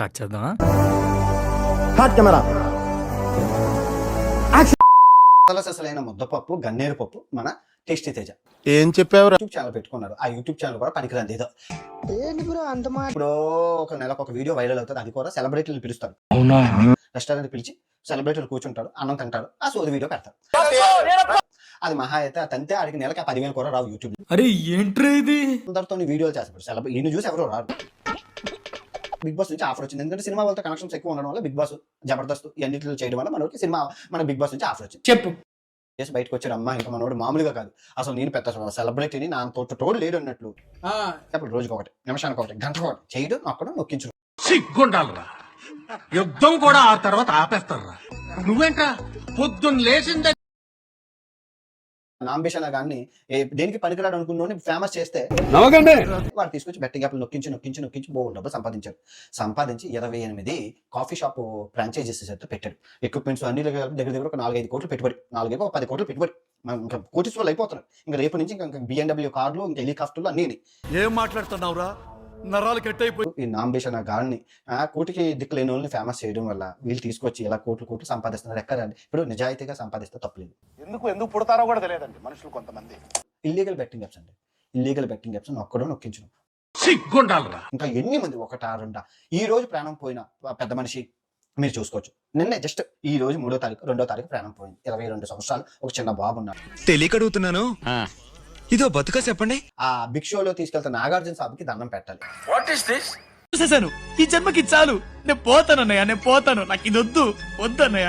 Start చేద్దాం. అసలైన ముద్దపప్పు గన్నేరు పప్పు మన టేస్టీ తేజ ఏం చెప్పావు? యూట్యూబ్ ఛానల్ పెట్టుకున్నారు. ఆ యూట్యూబ్ ఛానల్ కూడా పనికిరాంది ఏదో. ఇప్పుడు ఒక నెలకు ఒక వీడియో వైరల్ అవుతుంది. అది కూడా సెలబ్రిటీలు పిలుస్తారు. రెస్టారెంట్ పిలిచి సెలబ్రిటీలు కూర్చుంటారు, అన్నం తింటారు, ఆ సోది వీడియో పెడతారు. అది మహా అయితే తంతే ఆడికి నెలకి 10,000 కూడా రావు యూట్యూబ్. అరే ఏంట్రా ఇది? అందరితో వీడియోలు చేస్తారు. ఈయన చూసి ఎవరు రారు. బిగ్ బాస్ నుంచి ఆఫర్ వచ్చింది. ఎందుకంటే సినిమా వాళ్ళతో కనెక్షన్స్ ఎక్కువ ఉండడం వల్ల బిగ్ బాస్, జబర్దస్త్ ఇవన్నిటిలో చేయడం వల్ల మనకి సినిమా మన బిగ్ బాస్ నుంచి ఆఫర్ వచ్చింది. చెప్పు. చేసి బయటకు వచ్చాడు. అమ్మా ఇంకా మనోడు మామూలుగా కాదు, అసలు నేను పెద్ద సెలబ్రిటీని, నా తోడు లేడు అన్నట్లు. అప్పుడు రోజుకి ఒకటి, నిమిషానికి ఒకటి, గంటకు ఒకటి చేయడం, నొక్కడం, నొక్కించడం. సిగ్గుండాలరా, యుద్ధం కూడా ఆ తర్వాత ఆపేస్తారా? నువ్వేంట్రా పొద్దున్న లేచిందే నాంబిషన్ గాన్ని దేనికి పనికిరాడు అనుకున్న ఫేమస్ చేస్తే వాడు తీసుకొచ్చి బెట్టింగ్ యాప్లు నొక్కించి బోల్ డబ్బులు సంపాదించి 28 కాఫీ షాప్ ఫ్రాంచైజీస్ అయితే పెట్టాడు. ఎక్విప్మెంట్స్ అన్ని దగ్గర ఒక 4-5 కోట్లు పెట్టుబడి, 10 కోట్లు పెట్టుబడి. ఇంకా కోటీశ్వర్లు అయిపోతున్నారు. ఇంకా రేపు నుంచి ఇంకా BMW కార్లు, ఇంకా హెలికాప్టర్లు అన్ని. ఏం మాట్లాడుతున్నావురా? నరాలు కట్ అయిపోయి. ఈ నాంబిషన్ గాన్ని కోటికి దిక్కులేని వాళ్ళని ఫేమస్ చేయడం వల్ల వీళ్ళు తీసుకొచ్చి ఇలా కోట్లు సంపాదిస్తున్నారు. ఎక్కడండి ఇప్పుడు నిజాయితీగా సంపాదిస్తే తప్పలేదు. ఎందుకు పుడతారో కూడా తెలియదండి మనుషులు కొంతమంది. ఇల్లీగల్ బెట్టింగ్ యాప్స్ అండి. ఇల్లీగల్ బెట్టింగ్ యాప్స్ నొక్కించడం. సిగ్గుండాలరా. ఇంకా ఎన్ని మంది, 1-2 ఈ రోజు ప్రాణం పోయిన పెద్ద మనిషి మీరు చూసుకోవచ్చు. నిన్నే జస్ట్ ఈ రోజు 3వ తారీఖు 2వ తారీఖు ప్రాణం పోయింది. 22 సంవత్సరాలు ఒక చిన్న బాబు ఉన్నాడు. తెలియక అడుగుతున్నాను, ఇదో బతుక చెప్పండి. ఆ బిగ్ షోలో తీసుకెళ్తే నాగార్జున సాబుకి దండం పెట్టాలి. What is this? చూసేసాను, ఈ జన్మకి చాలు, నేను పోతానన్నయ్య, నాకు ఇది వద్దన్నయ్య.